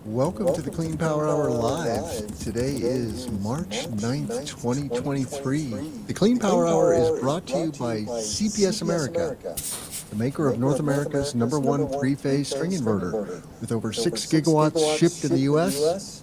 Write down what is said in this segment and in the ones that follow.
Welcome to the Clean Power Hour Live. Today is March 9th, 2023. The Clean Power Hour is brought to you by CPS America, the maker of North America's #1 three-phase string inverter. With over 6 gigawatts shipped in the U.S.,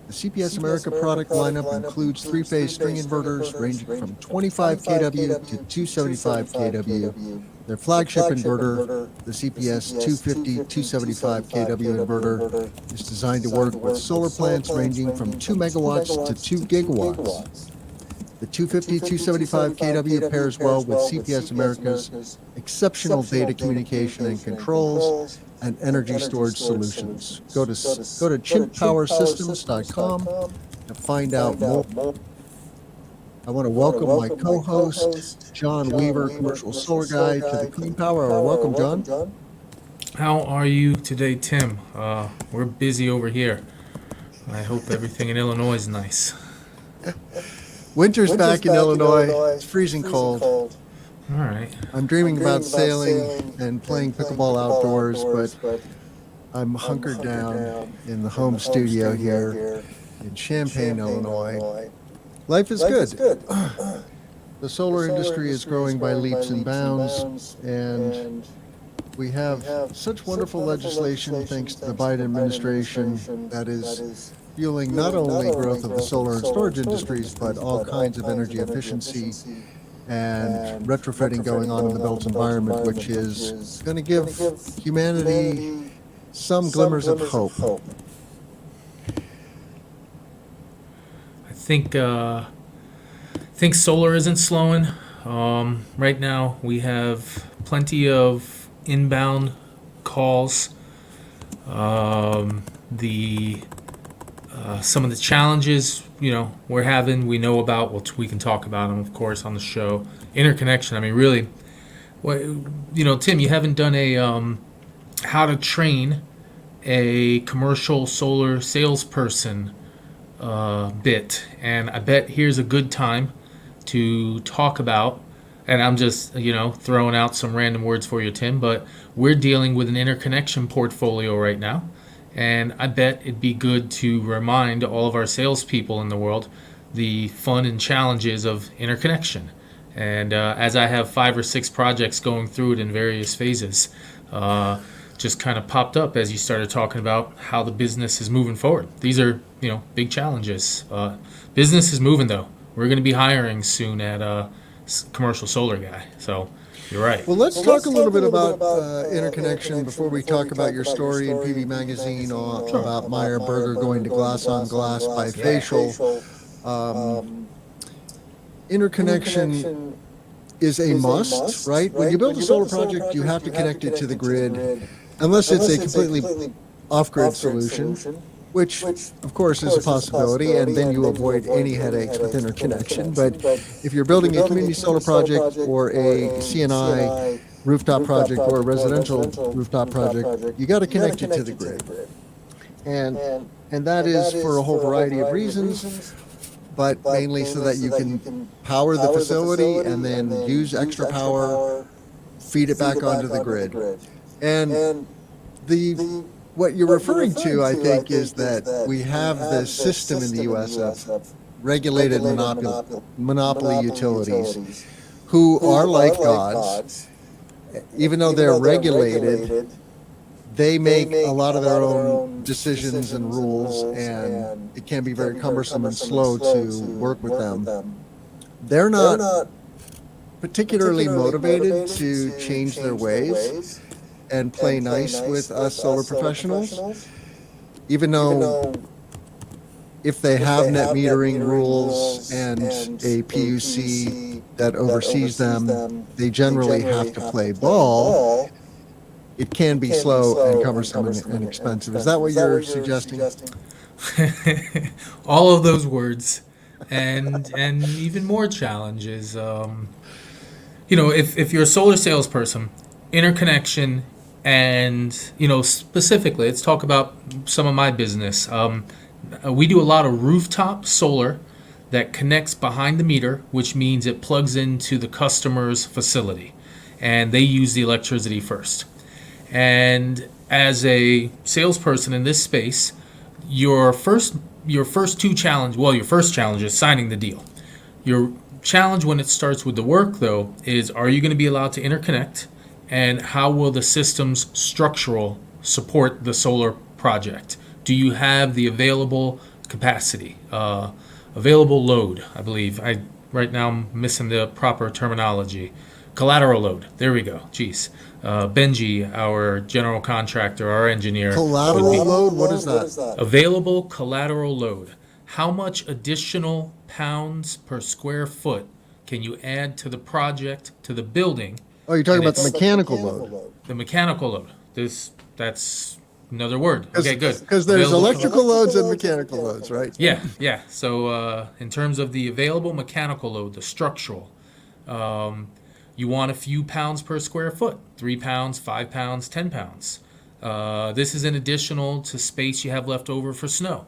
the CPS America product lineup includes three-phase string inverters ranging from 25 kW to 275 kW. Their flagship inverter, the CPS 250-275 kW inverter, is designed to work with solar plants ranging from 2 megawatts to 2 gigawatts. The 250-275 kW pairs well with CPS America's exceptional data communication and controls and energy storage solutions. Go to chimppowersystems.com to find out more. I want to welcome my co-host, John Weaver, commercial solar guy, to the Clean Power Hour. Welcome, John. How are you today, Tim? We're busy over here. I hope everything in Illinois is nice. Winter's back in Illinois. It's freezing cold. All right. I'm dreaming about sailing and playing pickleball outdoors, but I'm hunkered down in the home studio here in Champaign, Illinois. Life is good. The solar industry is growing by leaps and bounds, and we have such wonderful legislation thanks to the Biden administration that is fueling not only growth of the solar and storage industries, but all kinds of energy efficiency and retrofitting going on in the built environment, which is going to give humanity some glimmers of hope. I think solar isn't slowing. Right now, we have plenty of inbound calls. Some of the challenges, we're having, we know about. Well, we can talk about them, of course, on the show. Interconnection. I mean, really, Tim, you haven't done a how to train a commercial solar salesperson bit, and I bet here's a good time to talk about, and I'm just throwing out some random words for you, Tim, but we're dealing with an interconnection portfolio right now, and I bet it'd be good to remind all of our salespeople in the world the fun and challenges of interconnection. And as I have 5 or 6 projects going through it in various phases, just kind of popped up as you started talking about how the business is moving forward. These are, big challenges. Business is moving, though. We're going to be hiring soon at a commercial solar guy. So you're right. Well, let's talk a little bit about interconnection before we talk about your story in PV Magazine about Meyer Burger going to glass-on-glass bifacial. Interconnection is a must, right? When you build a solar project, you have to connect it to the grid, unless it's a completely off-grid solution, which of course is a possibility, and then you avoid any headaches with interconnection. But if you're building a community solar project or a CNI rooftop project or a residential rooftop project, you got to connect it to the grid. And that is for a whole variety of reasons, but mainly so that you can power the facility and then use extra power, feed it back onto the grid. And what you're referring to, I think, is that we have this system in the U.S. of regulated monopoly utilities who are like gods. Even though they're regulated, they make a lot of their own decisions and rules, and it can be very cumbersome and slow to work with them. They're not particularly motivated to change their ways and play nice with us solar professionals, even though if they have net metering rules and a PUC that oversees them, they generally have to play ball. It can be slow and cumbersome and expensive. Is that what you're suggesting? All of those words, and even more challenges. If you're a solar salesperson, interconnection, and specifically, let's talk about some of my business. We do a lot of rooftop solar that connects behind the meter, which means it plugs into the customer's facility, and they use the electricity first. And as a salesperson in this space, your first two challenge. Well, your first challenge is signing the deal. Your challenge when it starts with the work, though, is are you going to be allowed to interconnect, and how will the system's structural support the solar project? Do you have the available capacity, available load? I believe right now I'm missing the proper terminology. Collateral load. There we go. Jeez. Benji, our general contractor, our engineer. Collateral load? What is that? Available collateral load. How much additional pounds per square foot can you add to the project, to the building? Oh, you're talking about the mechanical load. The mechanical load. That's another word. Okay, good. Because there's Available electrical loads and mechanical loads, right? Yeah. So in terms of the available mechanical load, the structural, you want a few pounds per square foot, 3 pounds, 5 pounds, 10 pounds. This is an additional to space you have left over for snow.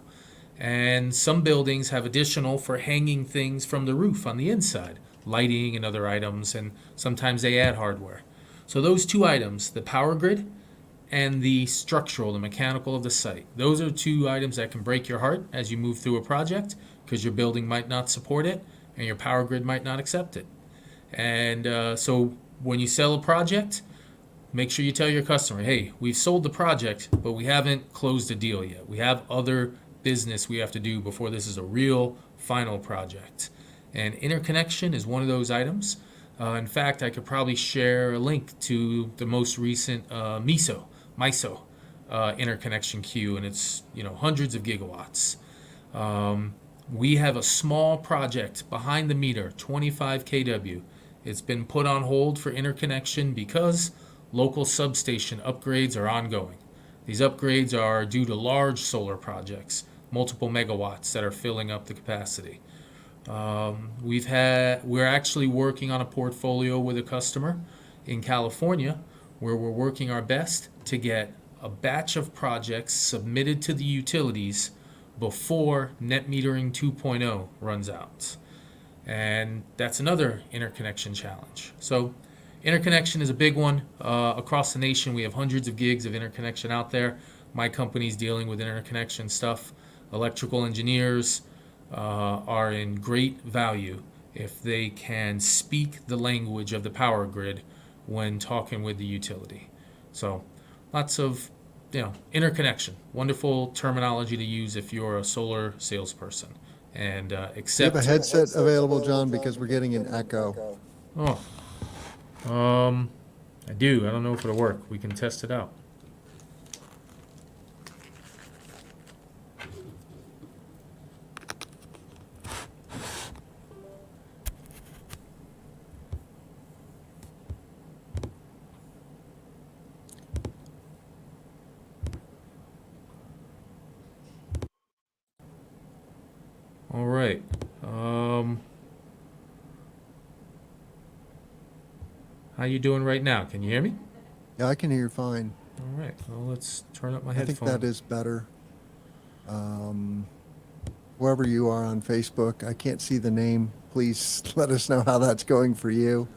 And some buildings have additional for hanging things from the roof on the inside, lighting and other items, and sometimes they add hardware. So those two items, the power grid and the structural, the mechanical of the site, those are two items that can break your heart as you move through a project, because your building might not support it and your power grid might not accept it. And so when you sell a project, make sure you tell your customer, hey, we've sold the project, but we haven't closed the deal yet. We have other business we have to do before this is a real final project. And interconnection is one of those items. In fact, I could probably share a link to the most recent MISO interconnection queue, and it's hundreds of gigawatts. We have a small project behind the meter, 25 kW. It's been put on hold for interconnection because local substation upgrades are ongoing. These upgrades are due to large solar projects, multiple megawatts that are filling up the capacity. We're actually working on a portfolio with a customer in California where we're working our best to get a batch of projects submitted to the utilities before net metering 2.0 runs out. And that's another interconnection challenge. So interconnection is a big one. Across the nation, we have hundreds of gigs of interconnection out there. My company's dealing with interconnection stuff. Electrical engineers are in great value if they can speak the language of the power grid when talking with the utility. So lots of interconnection, wonderful terminology to use if you're a solar salesperson. And You accept. have a headset available, John, because we're getting an echo. Oh, I do. I don't know if it'll work. We can test it out. All right. How you doing right now? Can you hear me? Yeah, I can hear you fine. All right. Well, let's turn up my I headphones. think that is better. Wherever you are on Facebook, I can't see the name. Please let us know how that's going for you.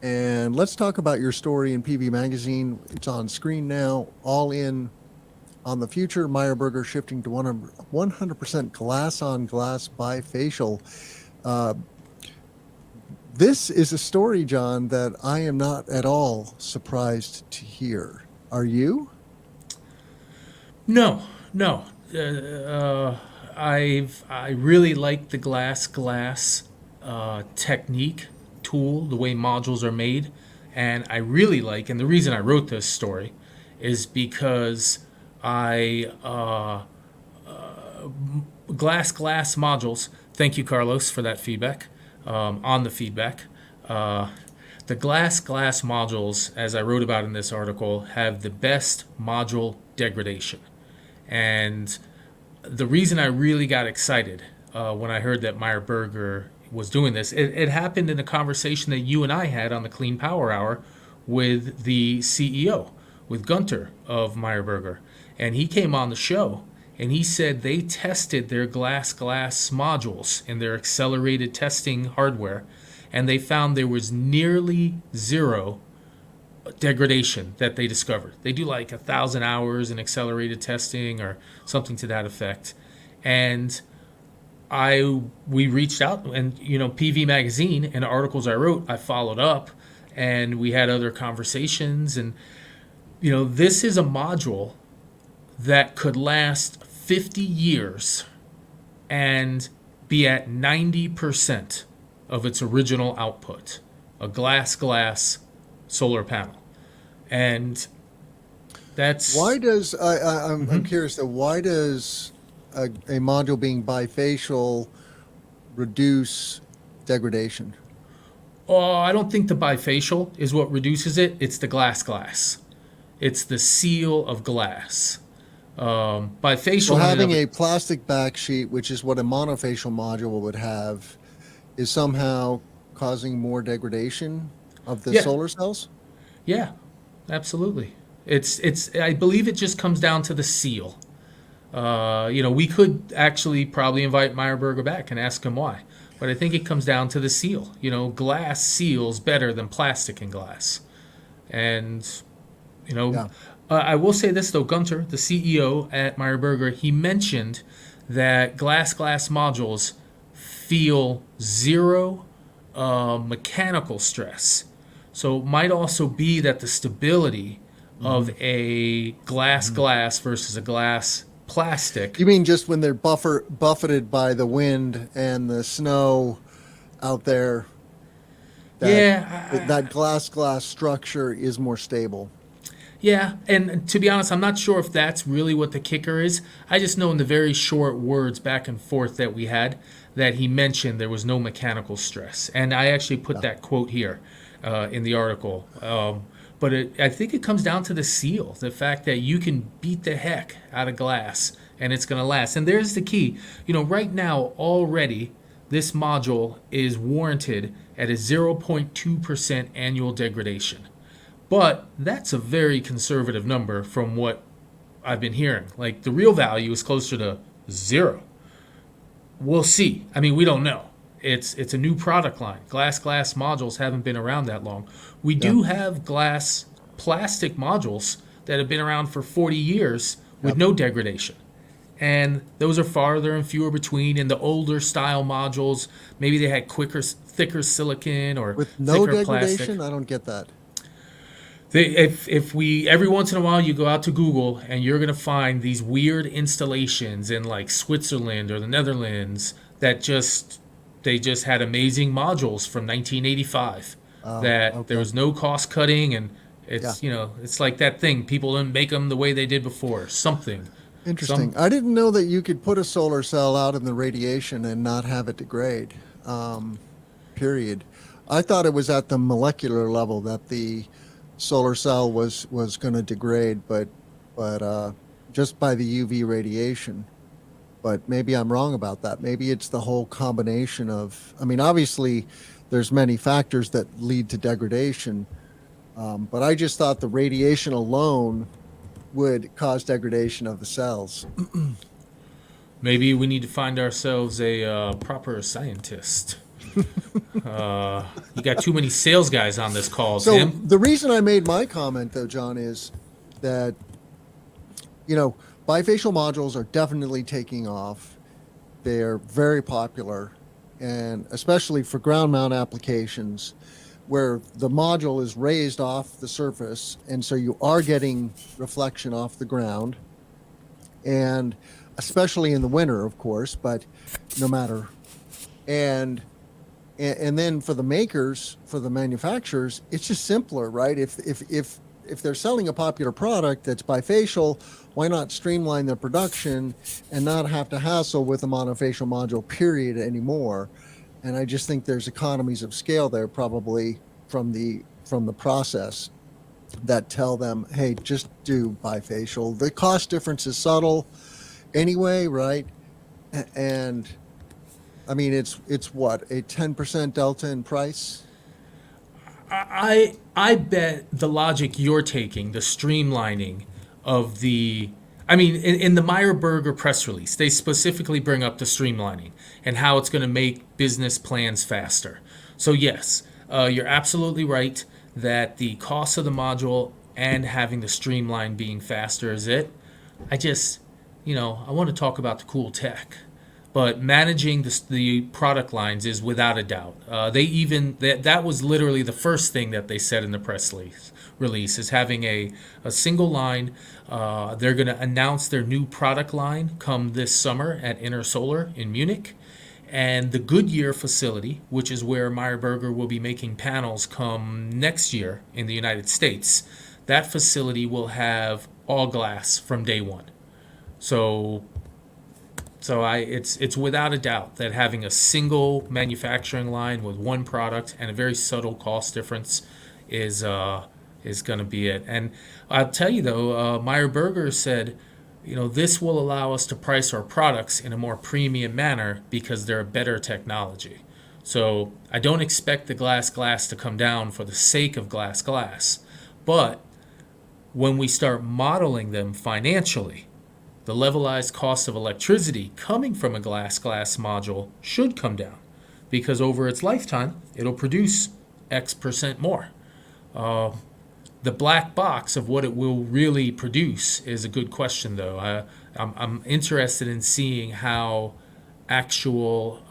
And let's talk about your story in PV Magazine. It's on screen now. All in on the future. Meyer Burger shifting to 100% glass on glass bifacial. This is a story, John, that I am not at all surprised to hear. Are you? No. I really like the glass technique tool, the way modules are made, and I really like. And the reason I wrote this story is because glass modules. Thank you, Carlos, for that feedback. On the feedback, the glass modules, as I wrote about in this article, have the best module degradation. And the reason I really got excited when I heard that Meyer Burger was doing this, it happened in a conversation that you and I had on the Clean Power Hour with the CEO, with Gunter of Meyer Burger. And he came on the show and he said they tested their glass modules in their accelerated testing hardware, and they found there was nearly zero degradation that they discovered. They do like 1,000 hours in accelerated testing or something to that effect. And we reached out, and PV Magazine and articles I wrote, I followed up, and we had other conversations. And this is a module that could last 50 years and be at 90% of its original output. A glass solar panel. And that's why does I'm curious though, why does a module being bifacial reduce degradation? I don't think the bifacial is what reduces it. It's the glass. It's the seal of glass. Bifacial. So having a plastic backsheet, which is what a monofacial module would have, is somehow causing more degradation of the solar cells? Yeah, absolutely. It's. I believe it just comes down to the seal. We could actually probably invite Meyer Burger back and ask him why, but I think it comes down to the seal. Glass seals better than plastic and glass, and I will say this though, Gunter, the CEO at Meyer Burger, he mentioned that glass modules feel zero mechanical stress. So it might also be that the stability of a glass versus a glass plastic. You mean just when they're buffeted by the wind and the snow out there? That glass structure is more stable. Yeah, and to be honest, I'm not sure if that's really what the kicker is. I just know in the very short words back and forth that we had that he mentioned there was no mechanical stress. And I actually put that quote here in the article. But I think it comes down to the seal, the fact that you can beat the heck out of glass and it's going to last. And there's the key. Right now already this module is warranted at a 0.2% annual degradation. But that's a very conservative number from what I've been hearing. Like the real value is closer to 0. We'll see. I mean, we don't know. It's a new product line. Glass modules haven't been around that long. We do have glass plastic modules that have been around for 40 years with no degradation. And those are farther and fewer between. In the older style modules, maybe they had thicker silicon or with no thicker degradation. Plastic. I don't get that. If we every once in a while you go out to Google and you're gonna find these weird installations in like Switzerland or the Netherlands that they just had amazing modules from 1985 there was no cost cutting, and it's it's like that thing, people didn't make them the way they did before. Something interesting. I didn't know that you could put a solar cell out in the radiation and not have it degrade. Period. I thought it was at the molecular level that the solar cell was going to degrade, but just by the UV radiation. But maybe I'm wrong about that. Maybe it's the whole combination of, obviously there's many factors that lead to degradation, but I just thought the radiation alone would cause degradation of the cells. Maybe we need to find ourselves a proper scientist. You got too many sales guys on this call, so Tim. The reason I made my comment though, John, is that bifacial modules are definitely taking off. They're very popular, and especially for ground mount applications where the module is raised off the surface, and so you are getting reflection off the ground, and especially in the winter, of course, but no matter. And then for the makers, for the manufacturers, it's just simpler, right? If they're selling a popular product that's bifacial, why not streamline their production and not have to hassle with a monofacial module period anymore? And I just think there's economies of scale there probably from the process that tell them, hey, just do bifacial. The cost difference is subtle anyway, right? And it's what, a 10% delta in price? I bet the logic you're taking, the streamlining of in the Meyer Burger press release, they specifically bring up the streamlining and how it's going to make business plans faster. So yes, you're absolutely right that the cost of the module and having the Streamlined being faster is it. I just, I want to talk about the cool tech. But managing the product lines is without a doubt. That was literally the first thing that they said in the press release is having a single line. They're going to announce their new product line come this summer at Intersolar in Munich. And the Goodyear facility, which is where Meyer Burger will be making panels come next year in the United States, that facility will have all glass from day one. So it's without a doubt that having a single manufacturing line with one product and a very subtle cost difference is going to be it. And I'll tell you though, Meyer Burger said, this will allow us to price our products in a more premium manner because they're a better technology. So I don't expect the glass to come down for the sake of glass, but when we start modeling them financially, the levelized cost of electricity coming from a glass module should come down because over its lifetime, it'll produce X percent more. The black box of what it will really produce is a good question, though. I'm interested in seeing how actual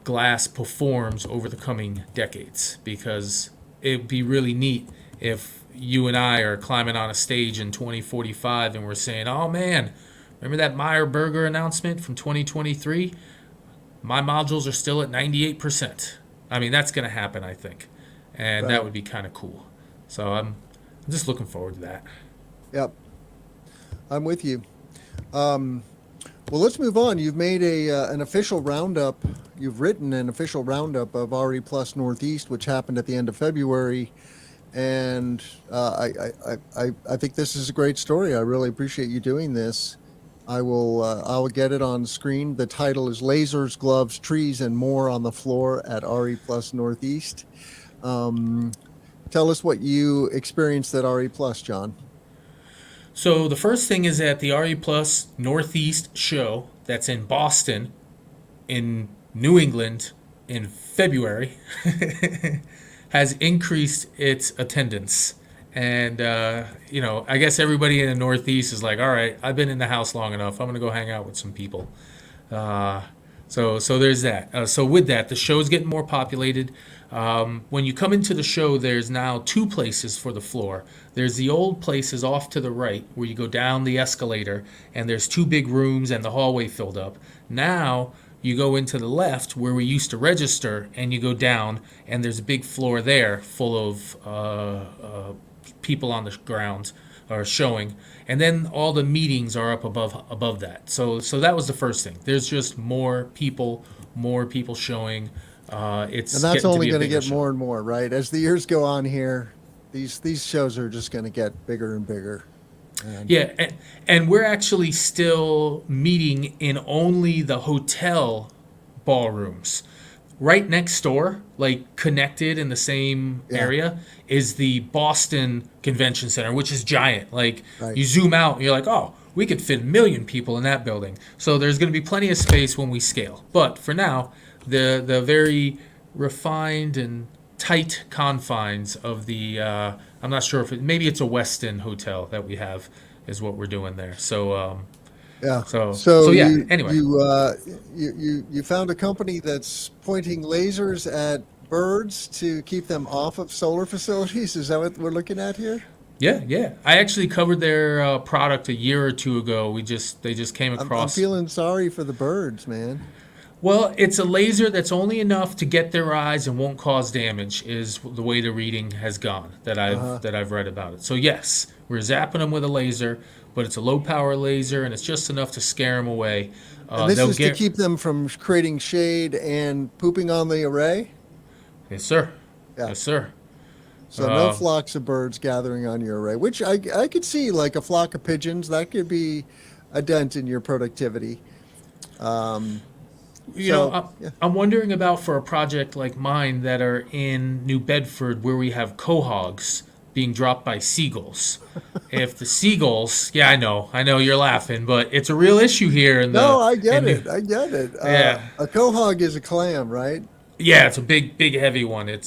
glass performs over the coming decades because it'd be really neat if you and I are climbing on a stage in 2045 and we're saying, oh man, remember that Meyer Burger announcement from 2023? My modules are still at 98%. I mean, that's going to happen, I think. And That would be kind of cool. So I'm just looking forward to that. Yep. I'm with you. Well, let's move on. You've made an official roundup. You've written an official roundup of RE Plus Northeast, which happened at the end of February. And I think this is a great story. I really appreciate you doing this. I'll get it on screen. The title is Lasers, Gloves, Trees, and More on the Floor at RE Plus Northeast. Tell us what you experienced at RE Plus, John. So the first thing is at the RE Plus Northeast show that's in Boston, in New England, in February. has increased its attendance. And, I guess everybody in the Northeast is like, all right, I've been in the house long enough. I'm going to go hang out with some people. So there's that. So with that, the show's getting more populated. When you come into the show, there's now two places for the floor. There's the old places off to the right where you go down the escalator and there's two big rooms and the hallway filled up. Now you go into the left where we used to register and you go down and there's a big floor there full of people on the ground are showing. And then all the meetings are up above that. So that was the first thing. There's just more people showing. And that's only going to get more and more, right? As the years go on here, these shows are just going to get bigger and bigger. And we're actually still meeting in only the hotel ballrooms. Right next door, like connected in the same area, is the Boston Convention Center, which is giant. Like you zoom out and you're like, oh, we could fit 1 million people in that building. So there's going to be plenty of space when we scale. But for now, the very refined and tight confines of the I'm not sure if maybe it's a Westin hotel that we have is what we're doing there. So anyway, you found a company that's pointing lasers at birds to keep them off of solar facilities. Is that what we're looking at here? Yeah. I actually covered their product a year or two ago. They just came across. I'm feeling sorry for the birds, man. Well, it's a laser that's only enough to get their eyes and won't cause damage, is the way the reading has gone that I've read about it. So yes, we're zapping them with a laser, but it's a low power laser and it's just enough to scare them away. And this is to keep them from creating shade and pooping on the array? Yes, sir. Yeah. Yes, sir. So no flocks of birds gathering on your array, which I could see, like a flock of pigeons. That could be a dent in your productivity. I'm wondering about for a project like mine that are in New Bedford where we have quahogs being dropped by seagulls. If the seagulls, I know you're laughing, but it's a real issue here. I get it. Yeah. A quahog is a clam, right? Yeah, it's a big heavy one. And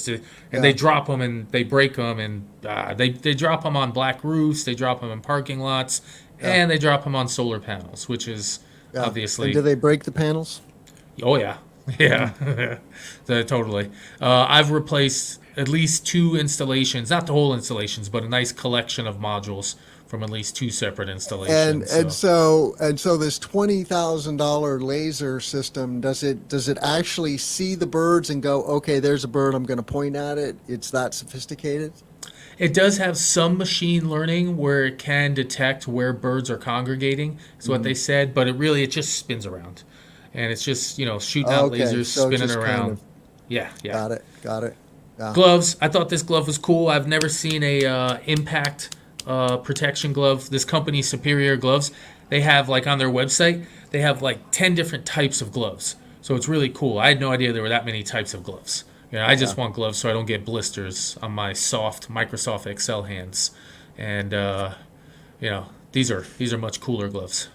they Yeah. drop them and they break them, and they drop them on black roofs, they drop them in parking lots, Yeah. and they drop them on solar panels, which is Yeah. And obviously. do they break the panels? Oh yeah, yeah, totally. I've replaced at least two installations, not the whole installations, but a nice collection of modules from at least two separate And installations. so this $20,000 laser system, does it actually see the birds and go, okay, there's a bird, I'm going to point at it? It's that sophisticated? It does have some machine learning where it can detect where birds are congregating, is what they said, but it just spins around. And it's just, shooting out Okay, lasers, so spinning just kind around. of Yeah, yeah. got it. Yeah. Gloves. I thought this glove was cool. I've never seen a impact protection glove. This company, Superior Gloves, they have like on their website, they have like 10 different types of gloves. So it's really cool. I had no idea there were that many types of gloves. I just want gloves so I don't get blisters on my soft Microsoft Excel hands. And these are much cooler gloves.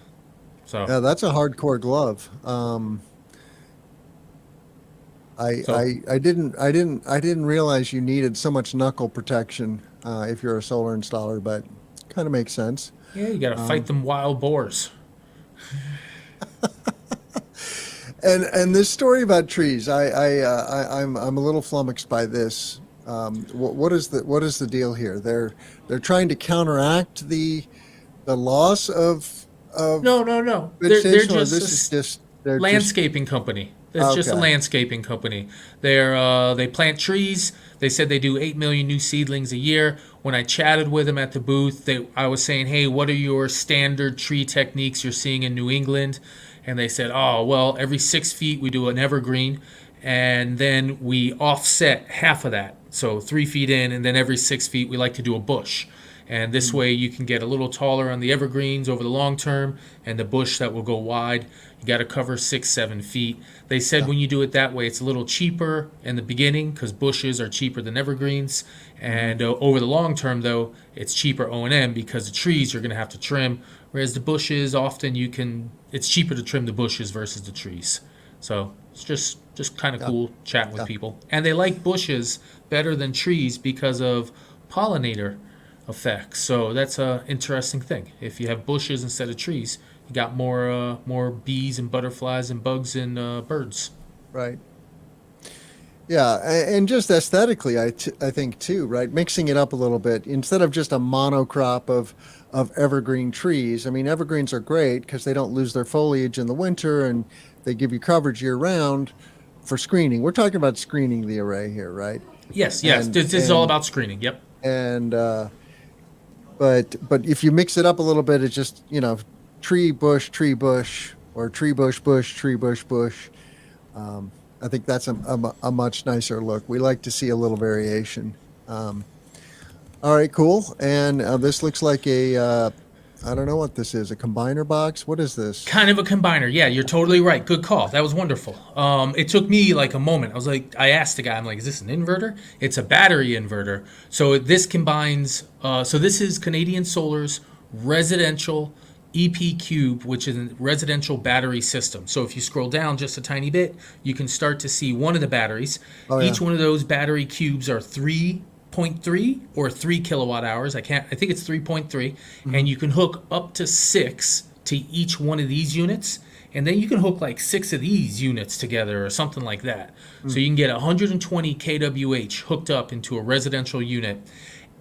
So Yeah, that's a hardcore glove. So- I didn't realize you needed so much knuckle protection if you're a solar installer, but kind of makes sense. yeah, you got to fight them wild boars. And this story about trees, I'm a little flummoxed by this. What is the deal here? They're trying to counteract the loss of No, no, no. They're vegetation, or just this a is just they're just landscaping company. It's just a Okay. landscaping company. They plant trees. They said they do 8 million new seedlings a year. When I chatted with them at the booth, I was saying, "Hey, what are your standard tree techniques you're seeing in New England?" And they said, "Oh, well, every 6 feet we do an evergreen, and then we offset half of that, so 3 feet in, and then every 6 feet we like to do a bush." And this way you can get a little taller on the evergreens over the long term, and the bush that will go wide, you got to cover 6-7 feet. They said when you do it that way, it's a little cheaper in the beginning because bushes are cheaper than evergreens. And over the long term, though, it's cheaper O&M because the trees you're going to have to trim, whereas the bushes often it's cheaper to trim the bushes versus the trees. So it's just kind of cool chatting with people. And they like bushes better than trees because of pollinator effects. So that's a interesting thing. If you have bushes instead of trees, you got more bees and butterflies and bugs and birds. Right. Yeah, and just aesthetically, I think too, right? Mixing it up a little bit instead of just a monocrop of evergreen trees. I mean, evergreens are great because they don't lose their foliage in the winter and they give you coverage year round for screening. We're talking about screening the array here, right? Yes. And- This is all and- about screening. Yep. And but if you mix it up a little bit, it's just tree bush, or tree bush bush, tree bush bush. I think that's a much nicer look. We like to see a little variation. All right, cool. And this looks like I don't know what this is, a combiner box. What is this? Kind of a combiner. Yeah, you're totally right. Good call. That was wonderful. It took me like a moment. I asked the guy, I'm like, is this an inverter? It's a battery inverter. So this combines, so this is Canadian Solar's residential EP Cube, which is a residential battery system. So if you scroll down just a tiny bit, you can start to see one of the batteries. Oh, yeah. Each one of those battery cubes are 3.3 or 3 kilowatt hours. I think it's 3.3. And you can hook up to 6 to each one of these units. And then you can hook like 6 of these units together or something like that. So you can get 120 kWh hooked up into a residential unit.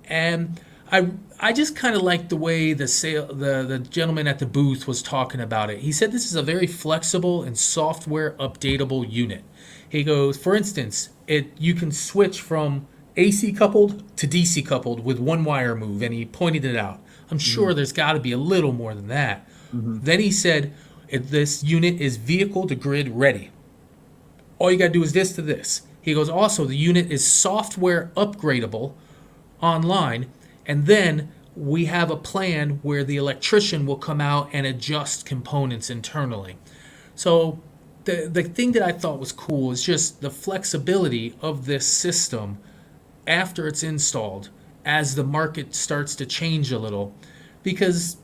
And I just kind of like the way the gentleman at the booth was talking about it. He said this is a very flexible and software updatable unit. He goes, for instance, you can switch from AC coupled to DC coupled with one wire move, and he pointed it out. I'm sure there's got to be a little more than that. Then he said, this unit is vehicle to grid ready. All you got to do is this to this. He goes, also, the unit is software upgradable online, and then we have a plan where the electrician will come out and adjust components internally. So the thing that I thought was cool is just the flexibility of this system after it's installed as the market starts to change a little. Because,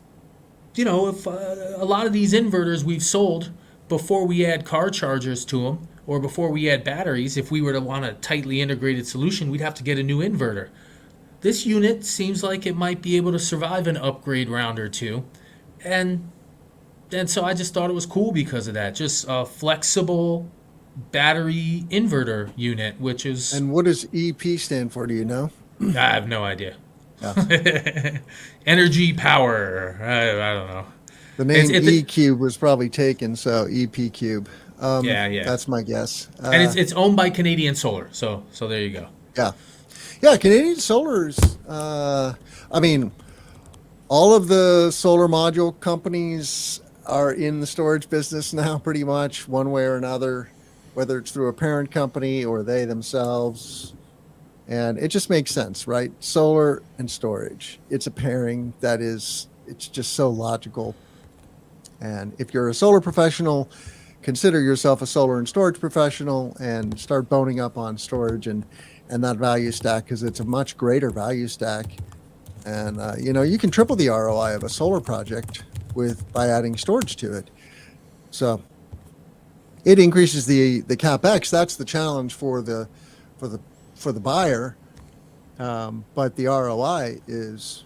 if a lot of these inverters we've sold before we add car chargers to them, or before we add batteries, if we were to want a tightly integrated solution, we'd have to get a new inverter. This unit seems like it might be able to survive an upgrade round or two. And so I just thought it was cool because of that. Just a flexible battery inverter unit, which is. And what does EP stand for? Do you know? I have no idea. Yeah. Energy power. I don't know. The name E cube was probably taken, so EP cube. Yeah. That's my guess. And it's owned by Canadian Solar, so there you go. Yeah. Canadian Solar's. I mean, all of the solar module companies are in the storage business now, pretty much one way or another, whether it's through a parent company or they themselves. And it just makes sense, right? Solar and storage. It's a pairing that it's just so logical. And if you're a solar professional, consider yourself a solar and storage professional and start boning up on storage and that value stack, because it's a much greater value stack. And, you can triple the ROI of a solar project by adding storage to it. So it increases the CapEx. That's the challenge for the buyer. But the ROI is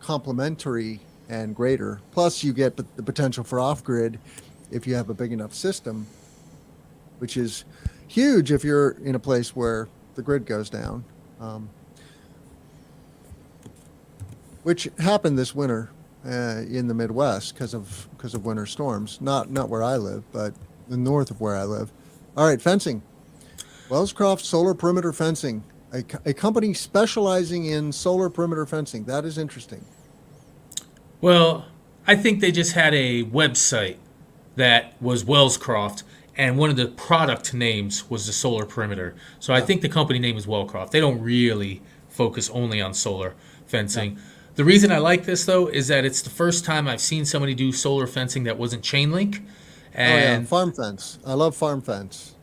complementary and greater. Plus you get the potential for off-grid if you have a big enough system, which is huge if you're in a place where the grid goes down, which happened this winter in the Midwest because of winter storms. Not where I live, but the north of where I live. All right, fencing. Wellscroft Solar Perimeter Fencing, a company specializing in solar perimeter fencing. That is interesting. Well, I think they just had a website that was Wellscroft, and one of the product names was the solar perimeter. So I think the company name is Wellcroft. They don't really focus only on solar fencing. Yeah. The reason I like this, though, is that it's the first time I've seen somebody do solar fencing that wasn't chain link. And farm fence. I love farm fence.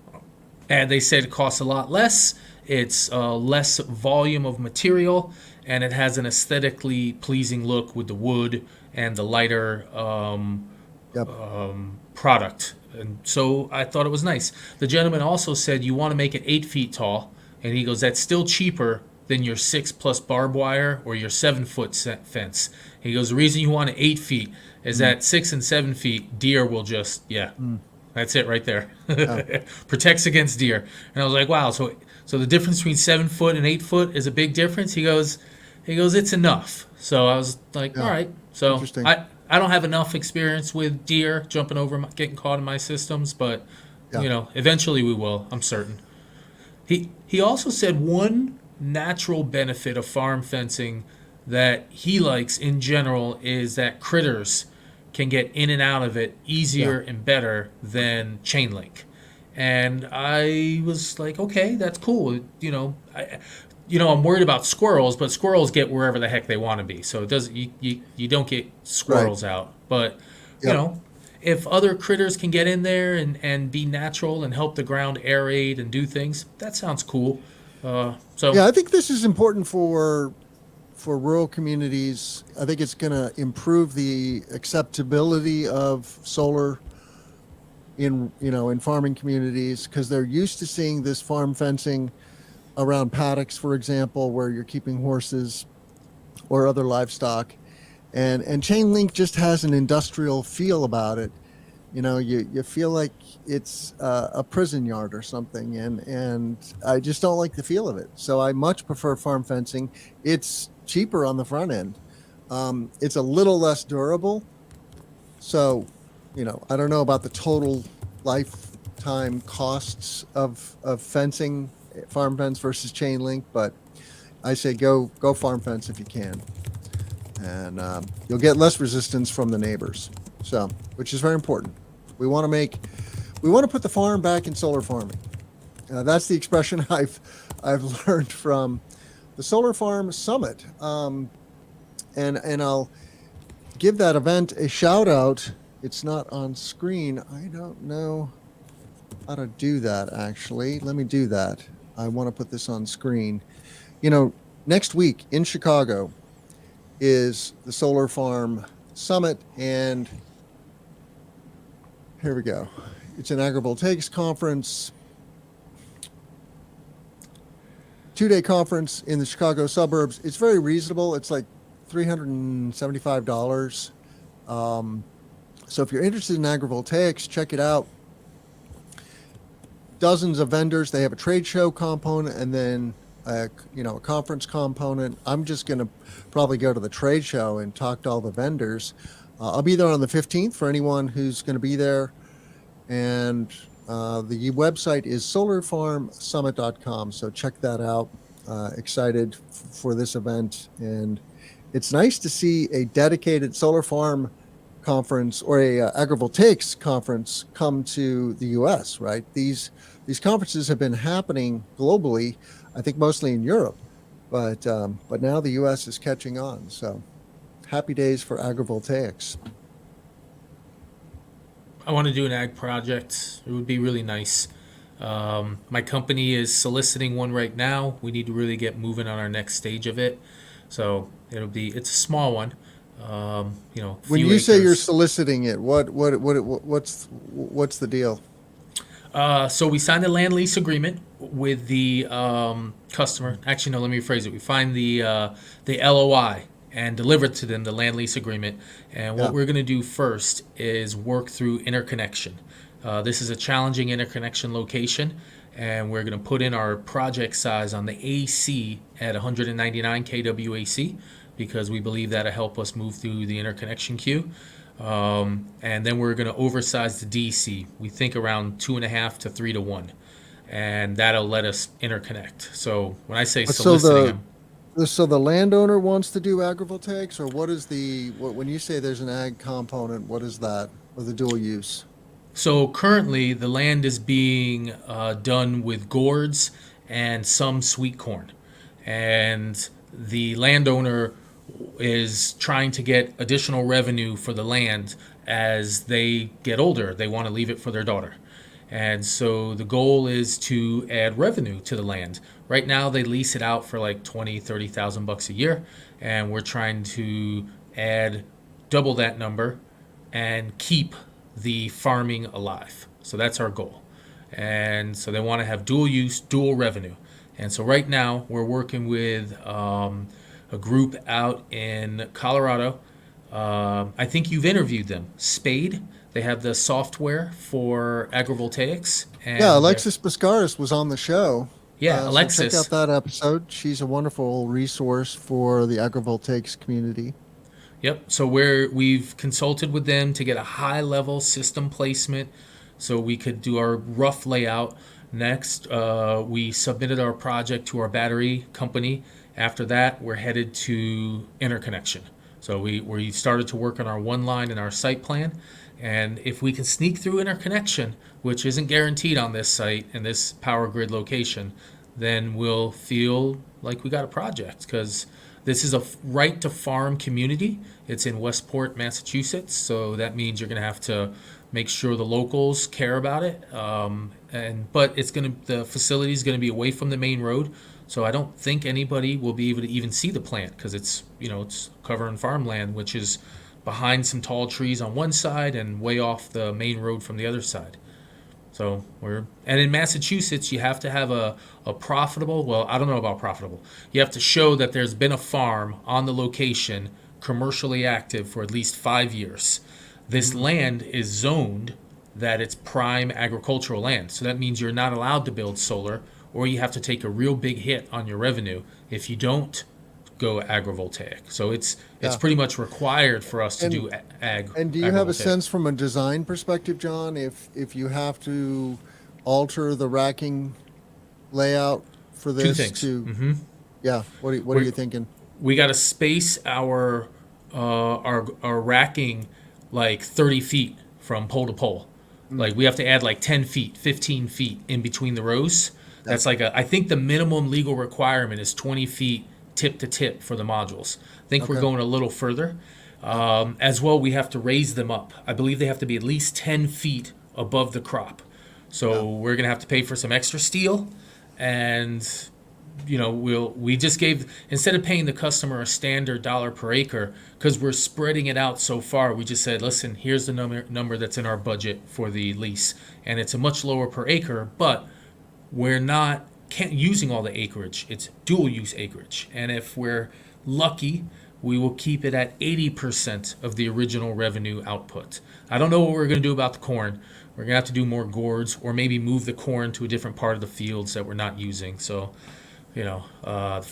And they said it costs a lot less. It's less volume of material, and it has an aesthetically pleasing look with the wood and the lighter product. And so I thought it was nice. The gentleman also said you want to make it 8 feet tall, and he goes, that's still cheaper than your 6+ barbed wire or your 7-foot fence. He goes, the reason you want it 8 feet is that 6 and 7 feet, deer will just, that's it right there. Protects against deer. And I was like, wow, so the difference between 7 foot and 8 foot is a big difference? He goes, it's enough. So I was like, all right. So I don't have enough experience with deer jumping over, getting caught in my systems, but eventually we will, I'm certain. He also said one natural benefit of farm fencing that he likes in general is that critters can get in and out of it easier and better than chain link. And I was like, okay, that's cool. I'm worried about squirrels, but squirrels get wherever the heck they want to be. So it doesn't. You don't get squirrels out. But if other critters can get in there and be natural and help the ground aerate and do things, that sounds cool. I think this is important for rural communities. I think it's going to improve the acceptability of solar in farming communities, because they're used to seeing this farm fencing around paddocks, for example, where you're keeping horses or other livestock, and chain link just has an industrial feel about it. You feel like it's a prison yard or something, and I just don't like the feel of it. So I much prefer farm fencing. It's cheaper on the front end. It's a little less durable. So, I don't know about the total lifetime costs of fencing, farm fence versus chain link, but I say go farm fence if you can, and you'll get less resistance from the neighbors. So, which is very important. We want to put the farm back in solar farming. That's the expression I've learned from the Solar Farm Summit, and I'll give that event a shout out. It's not on screen. I don't know how to do that, actually. Let me do that. I want to put this on screen. Next week in Chicago is the Solar Farm Summit, and here we go. It's an Agrivoltaics conference, 2-day conference in the Chicago suburbs. It's very reasonable. It's like $375. So if you're interested in agrivoltaics, check it out. Dozens of vendors. They have a trade show component and then a conference component. I'm just going to probably go to the trade show and talk to all the vendors. I'll be there on the 15th for anyone who's going to be there. And the website is solarfarmsummit.com. So check that out. Excited for this event. And it's nice to see a dedicated solar farm conference or a agrivoltaics conference come to the U.S., right? These conferences have been happening globally, I think mostly in Europe, but now the U.S. is catching on. So happy days for agrivoltaics. I want to do an ag project. It would be really nice. My company is soliciting one right now. We need to really get moving on our next stage of it. So it's a small one. When you say you're soliciting it, what's the deal? So we signed a land lease agreement with the customer. Actually, no, let me rephrase it. We find the LOI and deliver to them the land lease agreement. And what we're going to do first is work through interconnection. This is a challenging interconnection location, and we're going to put in our project size on the AC at 199 kW AC because we believe that'll help us move through the interconnection queue. And then we're going to oversize the DC. We think around 2.5 to 3 to 1, and that'll let us interconnect. So when I say soliciting, so the landowner wants to do agrivoltaics, or when you say there's an ag component, what is that, or the dual use? So currently the land is being done with gourds and some sweet corn, and the landowner is trying to get additional revenue for the land as they get older. They want to leave it for their daughter. And so the goal is to add revenue to the land. Right now they lease it out for like $20,000-$30,000 a year, and we're trying to add double that number and keep the farming alive. So that's our goal. And so they want to have dual use, dual revenue. And so right now we're working with a group out in Colorado. I think you've interviewed them. Spade. They have the software for agrivoltaics. And Alexis Pascaris was on the show. Alexis. So check out that episode. She's a wonderful resource for the agrivoltaics community. Yep. So we've consulted with them to get a high-level system placement so we could do our rough layout. Next, we submitted our project to our battery company. After that, we're headed to interconnection. So we started to work on our one line and our site plan. And if we can sneak through interconnection, which isn't guaranteed on this site and this power grid location, then we'll feel like we got a project, because this is a right to farm community. It's in Westport, Massachusetts. So that means you're going to have to make sure the locals care about it. But the facility is going to be away from the main road. So I don't think anybody will be able to even see the plant, because it's covering farmland, which is behind some tall trees on one side and way off the main road from the other side. So and in Massachusetts, you have to have a profitable, well, I don't know about profitable. You have to show that there's been a farm on the location commercially active for at least 5 years. This land is zoned that it's prime agricultural land. So that means you're not allowed to build solar, or you have to take a real big hit on your revenue if you don't go agrivoltaic. So it's pretty much required for us to do ag. And do you have a sense from a design perspective, John, if you have to alter the racking layout for this? 2 things. Yeah. What are you thinking? We got to space our racking like 30 feet from pole to pole. Like we have to add like 10 feet, 15 feet in between the rows. That's I think the minimum legal requirement is 20 feet tip to tip for the modules. I think we're going a little further. As well, we have to raise them up. I believe they have to be at least 10 feet above the crop. So we're going to have to pay for some extra steel, and we just gave, instead of paying the customer a standard dollar per acre, because we're spreading it out so far, we just said, listen, here's the number that's in our budget for the lease, and it's a much lower per acre, but we're not using all the acreage. It's dual use acreage, and if we're lucky, we will keep it at 80% of the original revenue output. I don't know what we're going to do about the corn. We're going to have to do more gourds, or maybe move the corn to a different part of the fields that we're not using. So,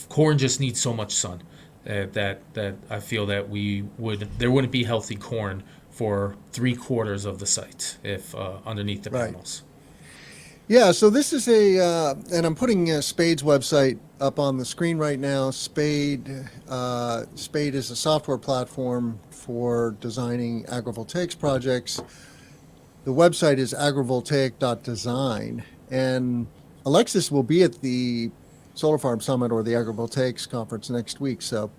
corn just needs so much sun that I feel that there wouldn't be healthy corn for 3/4 of the site if underneath the panels. Yeah, so this is and I'm putting Spade's website up on the screen right now. Spade is a software platform for designing agrivoltaics projects. The website is agrivoltaic.design, and Alexis will be at the Solar Farm Summit or the Agrivoltaics Conference next week, so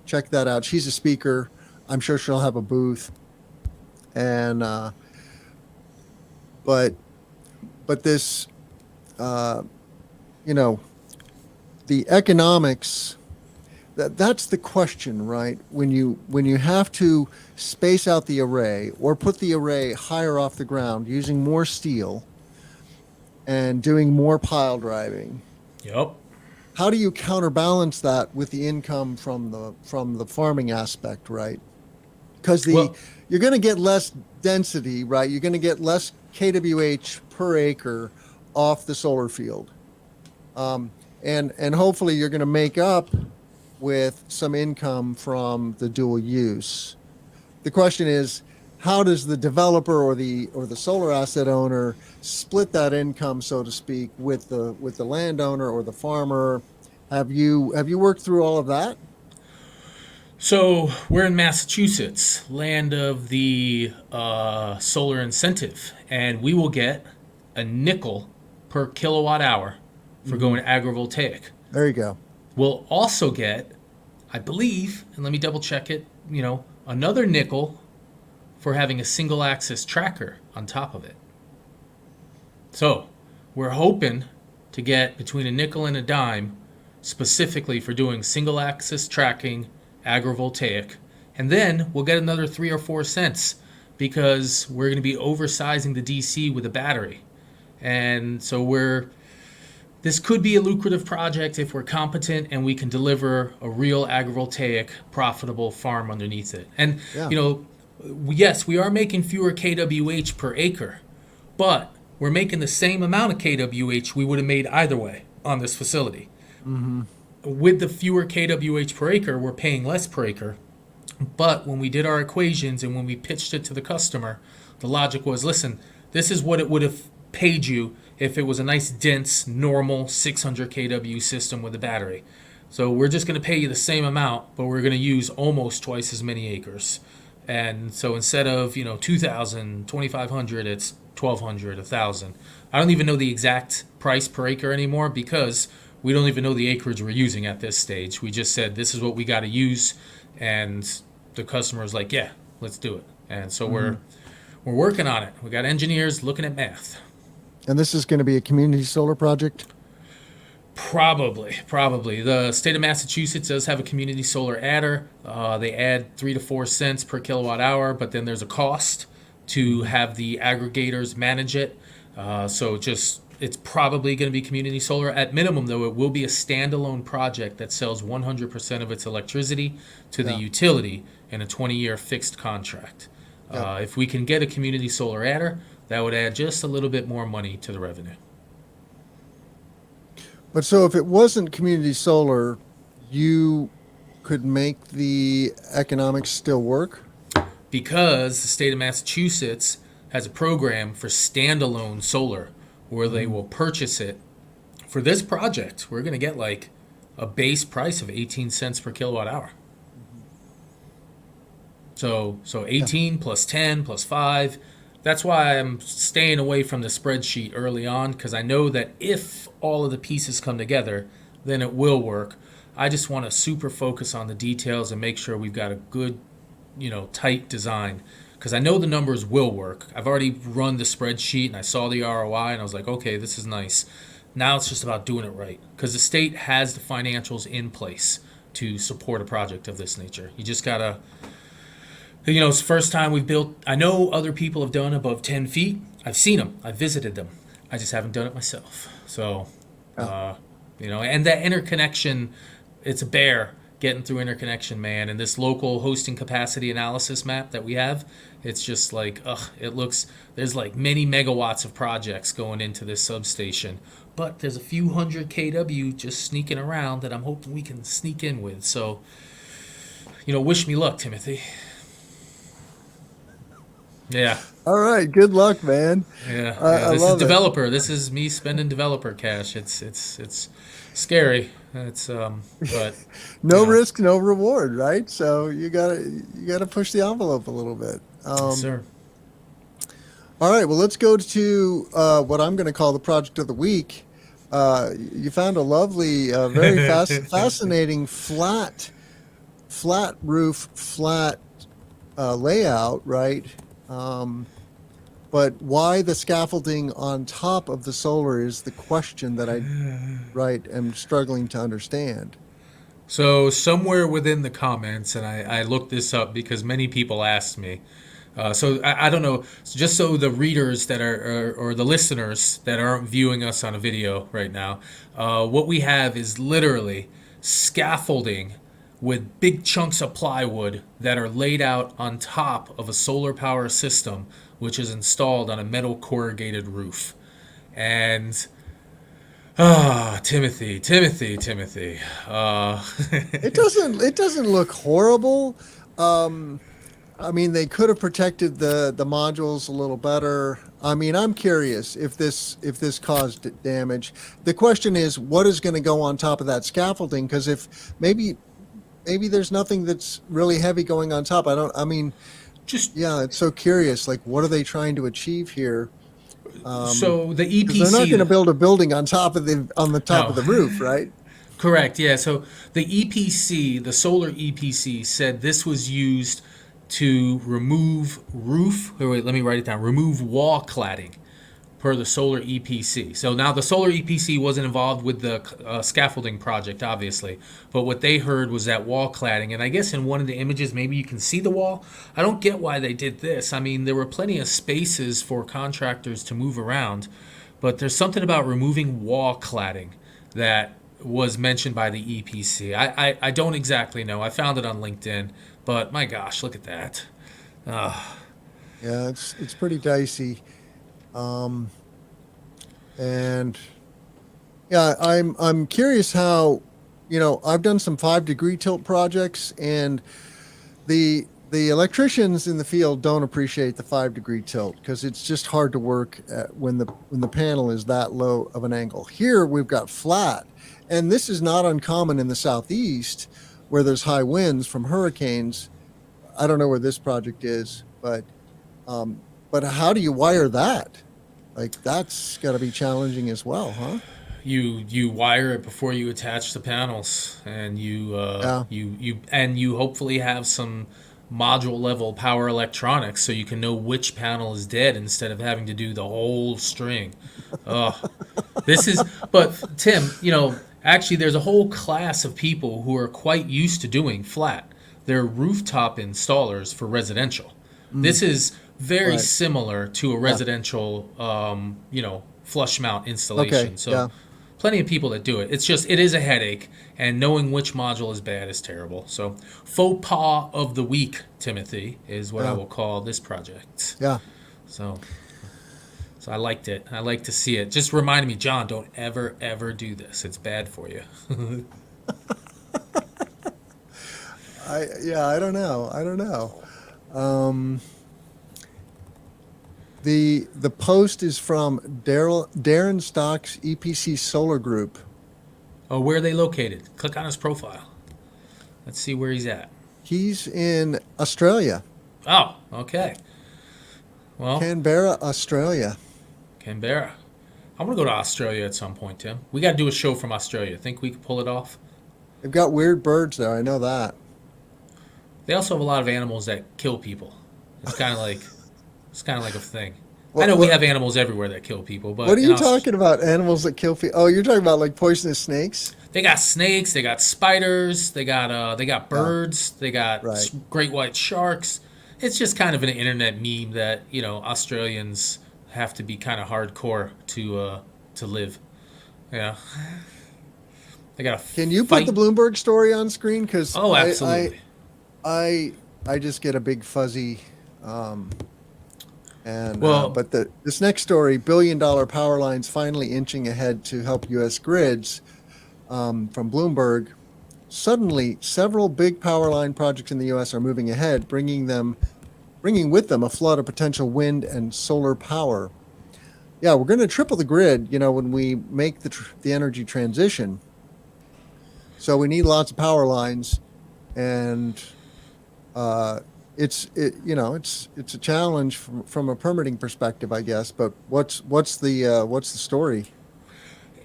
check that out. She's a speaker. I'm sure she'll have a booth, and but this, the economics, that's the question, right? When you have to space out the array or put the array higher off the ground using more steel and doing more pile driving. Yep. How do you counterbalance that with the income from the farming aspect, right? Because you're going to get less density, right? You're going to get less kWh per acre off the solar field, and hopefully you're going to make up with some income from the dual use. The question is, how does the developer or the solar asset owner split that income, so to speak, with the landowner or the farmer? Have you worked through all of that? So we're in Massachusetts, land of the solar incentive, and we will get a nickel per kilowatt hour for going agrivoltaic. There you go. We'll also get, I believe, and let me double check it, another nickel for having a single axis tracker on top of it. So we're hoping to get between a nickel and a dime specifically for doing single axis tracking agrivoltaic, and then we'll get another 3 or 4 cents because we're going to be oversizing the DC with a battery. And so this could be a lucrative project if we're competent and we can deliver a real agrivoltaic profitable farm underneath it. And yes, we are making fewer kWh per acre, but we're making the same amount of kWh we would have made either way on this facility. Mm-hmm. With the fewer kWh per acre, we're paying less per acre. But when we did our equations and when we pitched it to the customer, the logic was, listen, this is what it would have paid you if it was a nice, dense, normal 600 kW system with a battery. So we're just going to pay you the same amount, but we're going to use almost twice as many acres. And so instead of 2,000, 2,500, it's 1,200, 1,000. I don't even know the exact price per acre anymore because we don't even know the acreage we're using at this stage. We just said, this is what we got to use. And the customer's like, yeah, let's do it. And so we're working on it. We got engineers looking at math. And this is going to be a community solar project? Probably. The state of Massachusetts does have a community solar adder. They add 3 to 4 cents per kilowatt hour, but then there's a cost to have the aggregators manage it. So it's probably going to be community solar. At minimum, though, it will be a standalone project that sells 100% of its electricity to the utility in a 20-year fixed contract. If we can get a community solar adder, that would add just a little bit more money to the revenue. But so if it wasn't community solar, you could make the economics still work? Because the state of Massachusetts has a program for standalone solar where they will purchase it. For this project, we're going to get like a base price of 18 cents per kilowatt hour. So 18 plus 10 plus 5. That's why I'm staying away from the spreadsheet early on, because I know that if all of the pieces come together, then it will work. I just want to super focus on the details and make sure we've got a good, tight design, because I know the numbers will work. I've already run the spreadsheet and I saw the ROI and I was like, okay, this is nice. Now it's just about doing it right, because the state has the financials in place to support a project of this nature. You just gotta, it's the first time we've built. I know other people have done above 10 feet. I've seen them. I've visited them. I just haven't done it myself. So, and that interconnection, it's a bear getting through interconnection, man. And this local hosting capacity analysis map that we have, it's just like, there's like many megawatts of projects going into this substation. But there's a few hundred kW just sneaking around that I'm hoping we can sneak in with. So, wish me luck, Timothy. Yeah. All right. Good luck, man. Yeah. I This love is developer. This is me spending developer cash. It's scary. It's but no risk, no reward, right? So you gotta push the envelope a little bit. Yes, sir. All right. Well, let's go to what I'm going to call the project of the week. You found a lovely, very fascinating flat roof, flat layout, right? But why the scaffolding on top of the solar is the question that I am struggling to understand. So somewhere within the comments, and I looked this up because many people asked me. So I don't know. Just so the readers that are or the listeners that aren't viewing us on a video right now, what we have is literally scaffolding with big chunks of plywood that are laid out on top of a solar power system, which is installed on a metal corrugated roof. And Timothy. It doesn't look horrible. I mean, they could have protected the modules a little better. I mean, I'm curious if this caused damage. The question is, what is going to go on top of that scaffolding? Because if maybe there's nothing that's really heavy going on top. It's so curious. Like, what are they trying to achieve here? So the EPC, they're not going to build a building on top of the roof, right? Correct. Yeah. So the EPC, the solar EPC, said this was used to remove let me write it down. Remove wall cladding, per the solar EPC. So now the solar EPC wasn't involved with the scaffolding project, obviously, but what they heard was that wall cladding. And I guess in one of the images, maybe you can see the wall. I don't get why they did this. I mean, there were plenty of spaces for contractors to move around, but there's something about removing wall cladding that was mentioned by the EPC. I don't exactly know. I found it on LinkedIn, but my gosh, look at that. Yeah, it's pretty dicey. And yeah, I'm curious how, I've done some 5-degree tilt projects, and the electricians in the field don't appreciate the 5-degree tilt because it's just hard to work when the panel is that low of an angle. Here we've got flat, and this is not uncommon in the Southeast where there's high winds from hurricanes. I don't know where this project is, but how do you wire that? Like, that's got to be challenging as well, huh? You wire it before you attach the panels, and you hopefully have some module level power electronics so you can know which panel is dead instead of having to do the whole string. But Tim, actually there's a whole class of people who are quite used to doing flat. They're rooftop installers for residential. This is very similar to a residential, flush mount installation. Okay, so plenty of people that do it. It is a headache, and knowing which module is bad is terrible. So faux pas of the week, Timothy, is what I will call this project. Yeah. So I liked it. I like to see it. Just reminded me, John, don't ever, ever do this. It's bad for you. I don't know. The post is from Darren Stock's EPC Solar Group. Oh, where are they located? Click on his profile. Let's see where he's at. He's in Australia. Oh, okay. Well, Canberra, Australia. Canberra. I want to go to Australia at some point, Tim. We got to do a show from Australia. Think we could pull it off? They've got weird birds there. I know that. They also have a lot of animals that kill people. It's kind of like a thing. I know we have animals everywhere that kill people, but What are you talking about? Animals that kill people? Oh, you're talking about like poisonous snakes? they got snakes, they got spiders, they got Yeah, birds, they got right. great white sharks. It's just kind of an internet meme that Australians have to be kind of hardcore to live. Yeah, they got to Can you put fight. the Bloomberg story on screen? Because Oh, absolutely. I just get a big fuzzy. Um, Well, but this next story, billion-dollar power lines finally inching ahead to help U.S. grids, from Bloomberg. Suddenly, several big power line projects in the U.S. are moving ahead, bringing with them a flood of potential wind and solar power. Yeah, we're going to triple the grid, when we make the energy transition. So we need lots of power lines, and it's a challenge from a permitting perspective, I guess. But what's the story?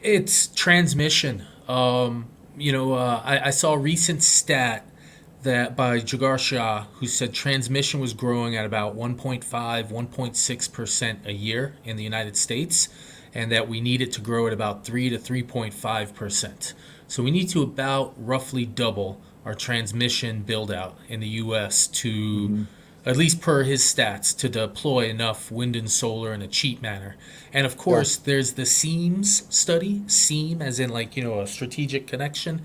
it's transmission. I saw a recent stat that by Jagar Shah, who said transmission was growing at about 1.5, 1.6% a year in the United States, and that we need it to grow at about 3 to 3.5%. So we need to about roughly double our transmission build out in the US to, Hmm. at least per his stats, to deploy enough wind and solar in a cheap manner. And of Yeah. course, there's the SEAMS study, SEAM as in like, a strategic connection.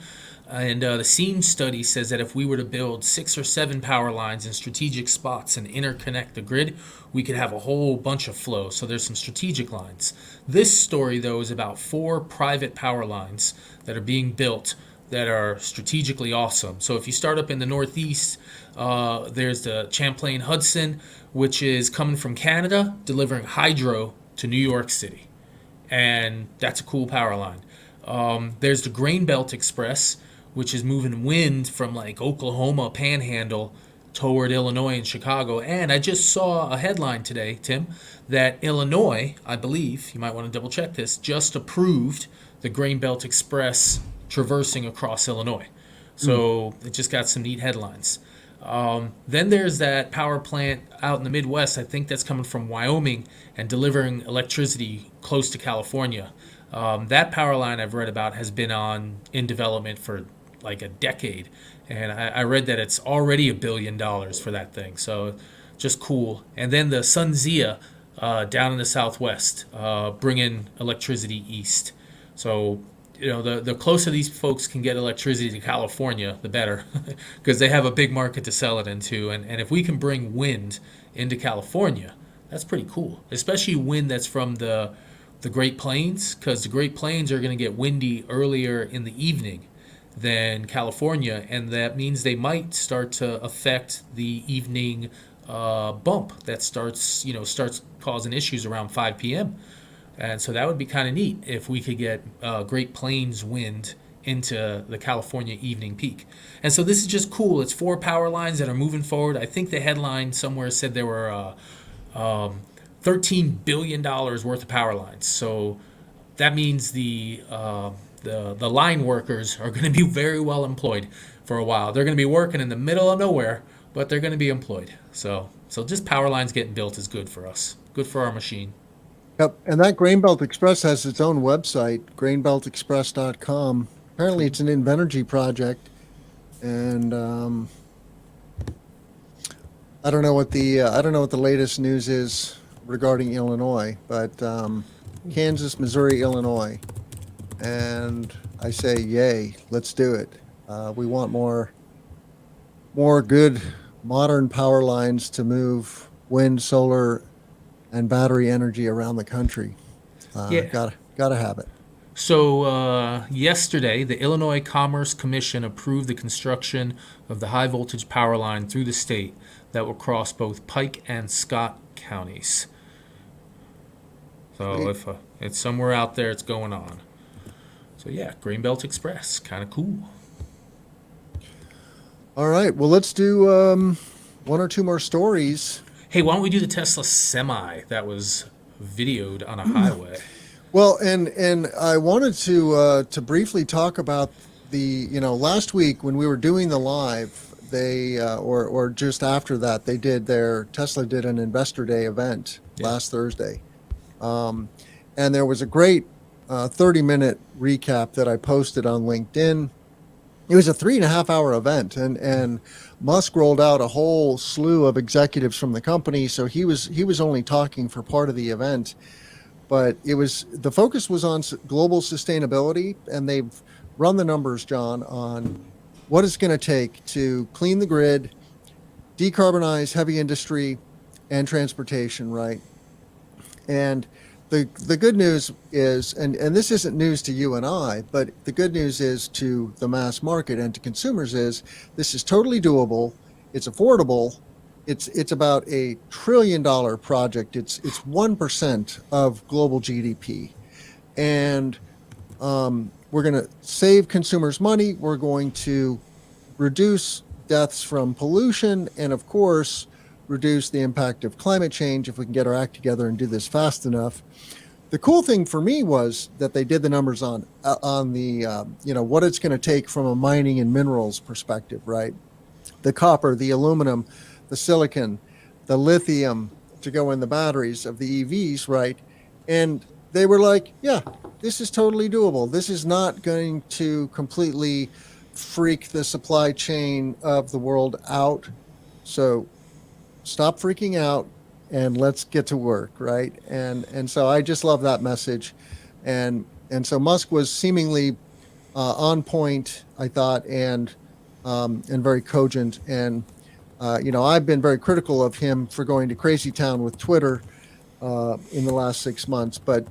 And the SEAMS study says that if we were to build 6 or 7 power lines in strategic spots and interconnect the grid, we could have a whole bunch of flow. So there's some strategic lines. This story, though, is about 4 private power lines that are being built that are strategically awesome. So if you start up in the Northeast, there's the Champlain Hudson, which is coming from Canada, delivering hydro to New York City. And that's a cool power line. There's the Grain Belt Express, which is moving wind from like Oklahoma Panhandle toward Illinois and Chicago. And I just saw a headline today, Tim, that Illinois, I believe, you might want to double check this, just approved the Grain Belt Express traversing across Illinois. So it just got some neat headlines. Then there's that power plant out in the Midwest, I think that's coming from Wyoming and delivering electricity close to California. That power line I've read about has been in development for like a decade. And I read that it's already $1 billion for that thing. So just cool. And then the SunZia down in the Southwest, bringing electricity east. So the closer these folks can get electricity to California, the better, because they have a big market to sell it into. And if we can bring wind into California, that's pretty cool, especially wind that's from the Great Plains, because the Great Plains are going to get windy earlier in the evening than California, and that means they might start to affect the evening bump that starts causing issues around 5 p.m. And so that would be kind of neat if we could get Great Plains wind into the California evening peak. And so this is just cool. It's 4 power lines that are moving forward. I think the headline somewhere said there were $13 billion worth of power lines. So that means the line workers are going to be very well employed for a while. They're going to be working in the middle of nowhere, but they're going to be employed. So just power lines getting built is good for us, good for our machine. Yep, and that Grain Belt Express has its own website, grainbeltexpress.com. Apparently, it's an Invenergy project, and I don't know what the latest news is regarding Illinois, but Kansas, Missouri, Illinois, and I say, yay, let's do it. We want more good modern power lines to move wind, solar, and battery energy around the country. Yeah. Gotta have it. So yesterday, the Illinois Commerce Commission approved the construction of the high voltage power line through the state that will cross both Pike and Scott counties. So Sweet. if it's somewhere out there, it's going on. So yeah, Grain Belt Express, kind of cool. All right, well, let's do one or two more stories. Hey, why don't we do the Tesla Semi that was videoed on a highway? Well, and I wanted to briefly talk about the last week when we were doing the live, they or just after that, Tesla did an Investor Day event last Thursday, and there was a great 30-minute recap that I posted on LinkedIn. It was a 3.5-hour event, and Musk rolled out a whole slew of executives from the company. So he was only talking for part of the event, but the focus was on global sustainability, and they've run the numbers, John, on what it's going to take to clean the grid, decarbonize heavy industry and transportation, right? And the good news is, and this isn't news to you and I, but the good news is to the mass market and to consumers is this is totally doable. It's affordable. It's about $1 trillion project. It's 1% of global GDP. And we're going to save consumers money. We're going to reduce deaths from pollution and, of course, reduce the impact of climate change if we can get our act together and do this fast enough. The cool thing for me was that they did the numbers on the what it's going to take from a mining and minerals perspective, right? The copper, the aluminum, the silicon, the lithium to go in the batteries of the EVs, right? And they were like, yeah, this is totally doable. This is not going to completely freak the supply chain of the world out. So stop freaking out and let's get to work, right? And so I just love that message. And so Musk was seemingly on point, I thought, and very cogent. And I've been very critical of him for going to crazy town with Twitter in the last 6 months, but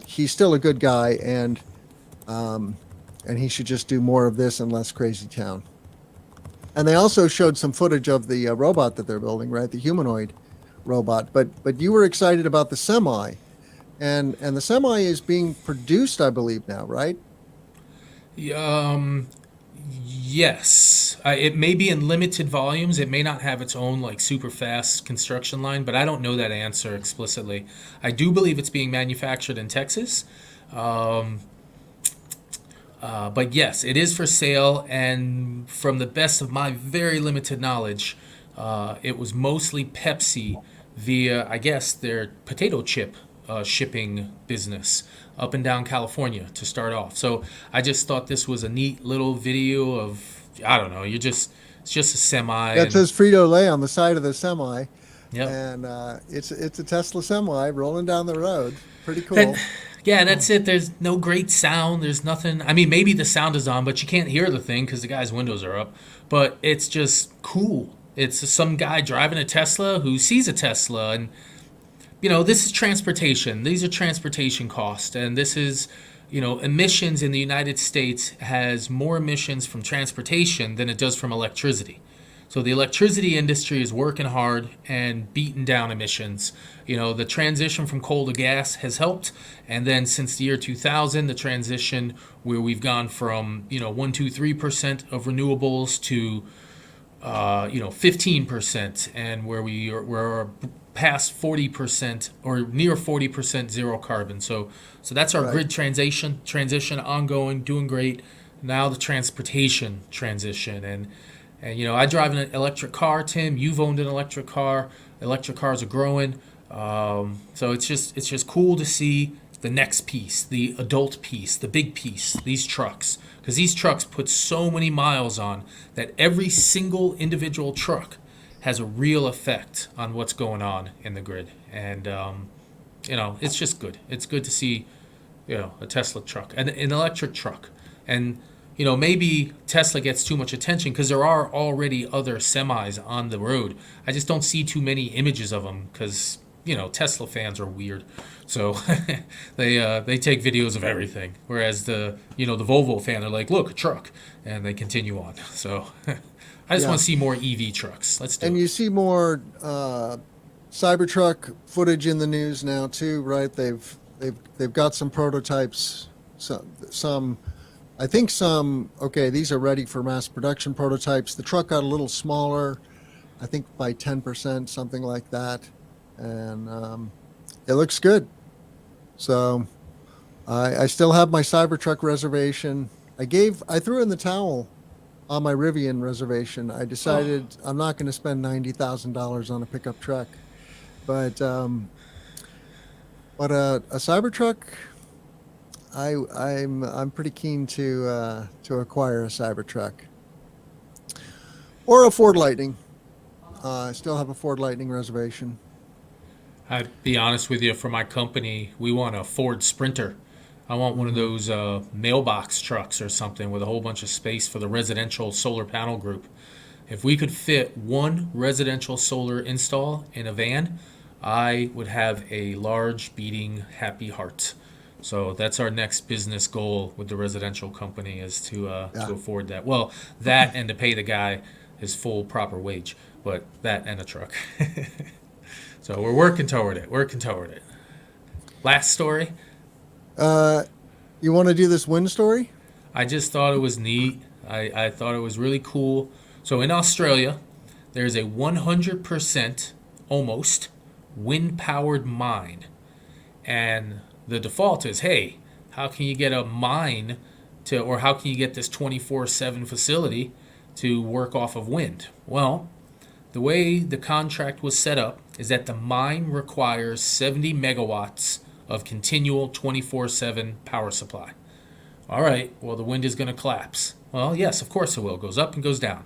he's still a good guy, and he should just do more of this and less crazy town. And they also showed some footage of the robot that they're building, right? The humanoid robot. But you were excited about the semi, and the semi is being produced, I believe, now, right? Yes. It may be in limited volumes. It may not have its own like super fast construction line, but I don't know that answer explicitly. I do believe it's being manufactured in Texas. But yes, it is for sale, and from the best of my very limited knowledge, it was mostly Pepsi via, I guess, their potato chip shipping business up and down California to start off. So I just thought this was a neat little video of, I don't know, it's just a semi. That says Frito-Lay on the side of the semi. Yep. And it's a Tesla semi rolling down the road. Pretty cool. Yeah, that's it. There's no great sound. There's nothing. I mean, maybe the sound is on, but you can't hear the thing because the guy's windows are up. But it's just cool. It's some guy driving a Tesla who sees a Tesla. And, this is transportation. These are transportation costs. And this is, emissions in the United States has more emissions from transportation than it does from electricity. So the electricity industry is working hard and beating down emissions. The transition from coal to gas has helped. And then since the year 2000, the transition where we've gone from, 3% of renewables to, 15%, and where we're past 40% or near 40% zero carbon. So that's our grid transition ongoing, doing great. Now the transportation transition. And I drive an electric car, Tim. You've owned an electric car. Electric cars are growing. So it's just cool to see the next piece, the adult piece, the big piece, these trucks. Because these trucks put so many miles on that every single individual truck has a real effect on what's going on in the grid. And, it's just good. It's good to see, a Tesla truck, an electric truck. And, maybe Tesla gets too much attention because there are already other semis on the road. I just don't see too many images of them because, Tesla fans are weird. So they take videos of everything. Whereas the Volvo fan, they're like, look, a truck. And they continue on. So I just want to see more EV trucks. Let's do it. And you see more Cybertruck footage in the news now too, right? They've got some prototypes, some I think these are ready for mass production prototypes. The truck got a little smaller, I think by 10%, something like that. And it looks good. So I still have my Cybertruck reservation. I threw in the towel on my Rivian reservation. I decided I'm not going to spend $90,000 on a pickup truck, but a Cybertruck, I'm pretty keen to acquire a Cybertruck or a Ford Lightning. I still have a Ford Lightning reservation. I'd be honest with you, for my company, we want a Ford Sprinter. I want one of those mailbox trucks or something with a whole bunch of space for the residential solar panel group. If we could fit one residential solar install in a van, I would have a large, beating, happy heart. So that's our next business goal with the residential company, is to afford that. Well, that and to pay the guy his full proper wage, but that and a truck. So we're working toward it. Last story. You want to do this wind story? I just thought it was neat. I thought it was really cool. So in Australia, there's a 100% almost wind-powered mine. And the default is, hey, how can you get a mine or how can you get this 24/7 facility to work off of wind? Well, the way the contract was set up is that the mine requires 70 megawatts of continual 24/7 power supply. All right, well, the wind is going to collapse. Well, yes, of course it will. It goes up and goes down.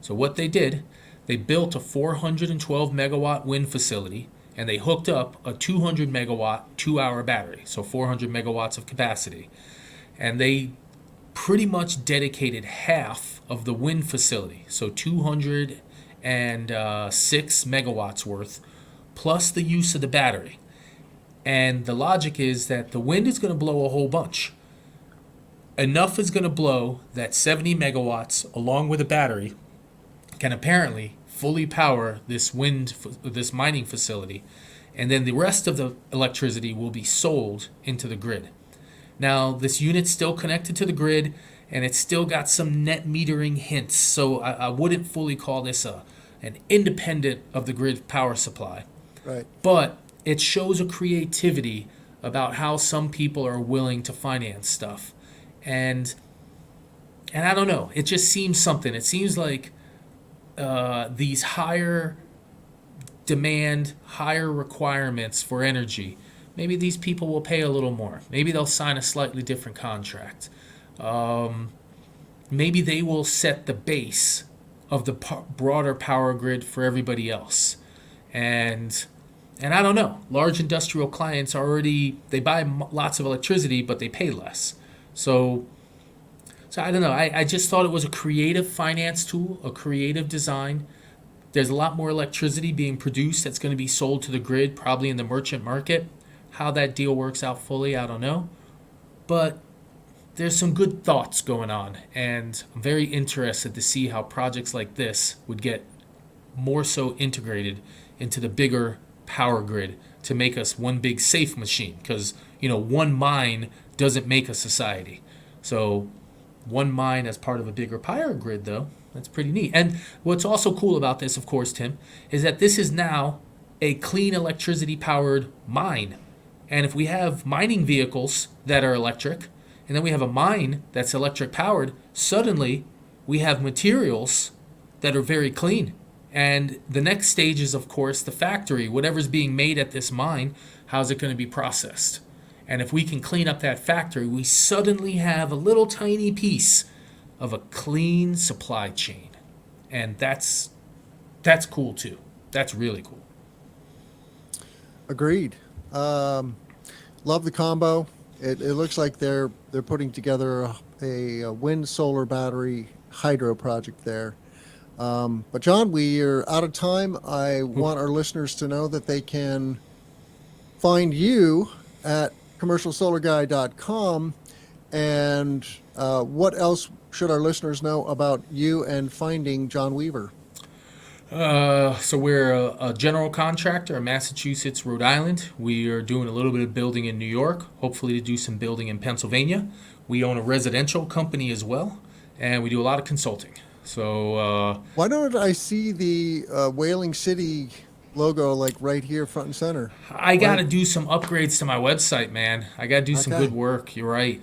So what they did, they built a 412 megawatt wind facility, and they hooked up a 200 megawatt 2-hour battery, so 400 megawatts of capacity. And they pretty much dedicated half of the wind facility, so 206 megawatts worth, plus the use of the battery. And the logic is that the wind is going to blow a whole bunch. Enough is going to blow that 70 megawatts, along with a battery, can apparently fully power this mining facility, and then the rest of the electricity will be sold into the grid. Now, this unit's still connected to the grid, and it's still got some net metering hints, so I wouldn't fully call this an independent of the grid power supply. Right. But it shows a creativity about how some people are willing to finance stuff. And I don't know, it just seems something. It seems like these higher demand, higher requirements for energy, maybe these people will pay a little more. Maybe they'll sign a slightly different contract. Maybe they will set the base of the broader power grid for everybody else. And I don't know, large industrial clients they buy lots of electricity, but they pay less. So I don't know. I just thought it was a creative finance tool, a creative design. There's a lot more electricity being produced that's going to be sold to the grid, probably in the merchant market. How that deal works out fully, I don't know. But there's some good thoughts going on, and I'm very interested to see how projects like this would get more so integrated into the bigger power grid to make us one big safe machine, because one mine doesn't make a society. So one mine as part of a bigger power grid, though, that's pretty neat. And what's also cool about this, of course, Tim, is that this is now a clean electricity powered mine. And if we have mining vehicles that are electric, and then we have a mine that's electric powered, suddenly we have materials that are very clean. And the next stage is, of course, the factory. Whatever's being made at this mine, how's it going to be processed? And if we can clean up that factory, we suddenly have a little tiny piece of a clean supply chain. And that's cool too. That's really cool. Agreed. Love the combo. It looks like they're putting together a wind solar battery hydro project there. But John, we are out of time. I want our listeners to know that they can find you at commercialsolarguy.com. And what else should our listeners know about you and finding John Weaver? So we're a general contractor in Massachusetts, Rhode Island. We are doing a little bit of building in New York, hopefully to do some building in Pennsylvania. We own a residential company as well, and we do a lot of consulting. So why don't I see the Whaling City logo like right here front and center? I got to do some upgrades to my website, man. I got to do some good work. You're right.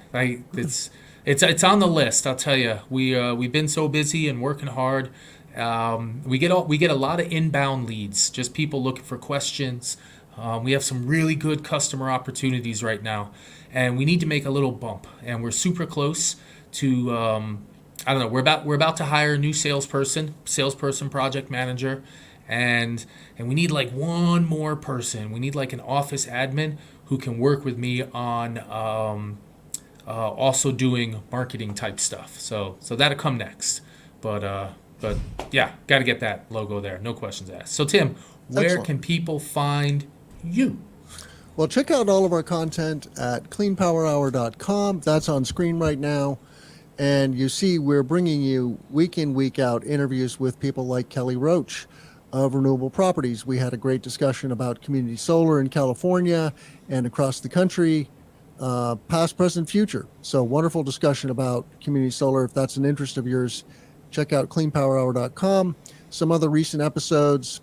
It's on the list. I'll tell you. We've been so busy and working hard. We get a lot of inbound leads, just people looking for questions. We have some really good customer opportunities right now, and we need to make a little bump. And we're super close to. I don't know. We're about to hire a new salesperson, project manager, and we need like one more person. We need like an office admin who can work with me on also doing marketing type stuff. So that'll come next. But yeah, got to get that logo there. No questions asked. So Tim, where Excellent. can people find you? Well, check out all of our content at cleanpowerhour.com. That's on screen right now. And you see we're bringing you week in, week out interviews with people like Kelly Roach of Renewable Properties. We had a great discussion about community solar in California and across the country, past, present, future. So wonderful discussion about community solar. If that's an interest of yours, check out cleanpowerhour.com. Some other recent episodes.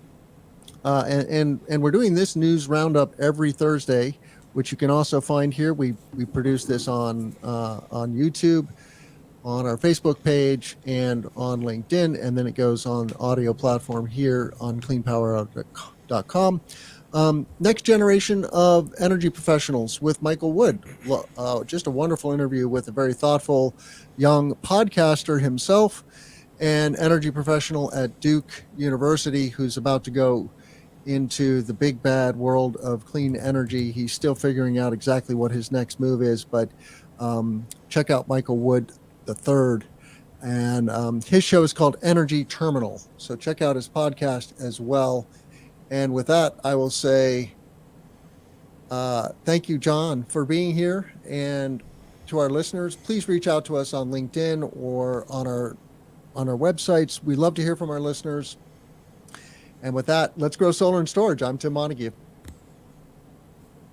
And we're doing this news roundup every Thursday, which you can also find here. We produce this on YouTube, on our Facebook page, and on LinkedIn, and then it goes on the audio platform here on cleanpowerhour.com. Next generation of energy professionals with Michael Wood. Just a wonderful interview with a very thoughtful young podcaster himself, an energy professional at Duke University who's about to go into the big bad world of clean energy. He's still figuring out exactly what his next move is, but check out Michael Wood III. And his show is called Energy Terminal. So check out his podcast as well. And with that, I will say thank you, John, for being here. And to our listeners, please reach out to us on LinkedIn or on our websites. We love to hear from our listeners. And with that, let's grow solar and storage. I'm Tim Montague.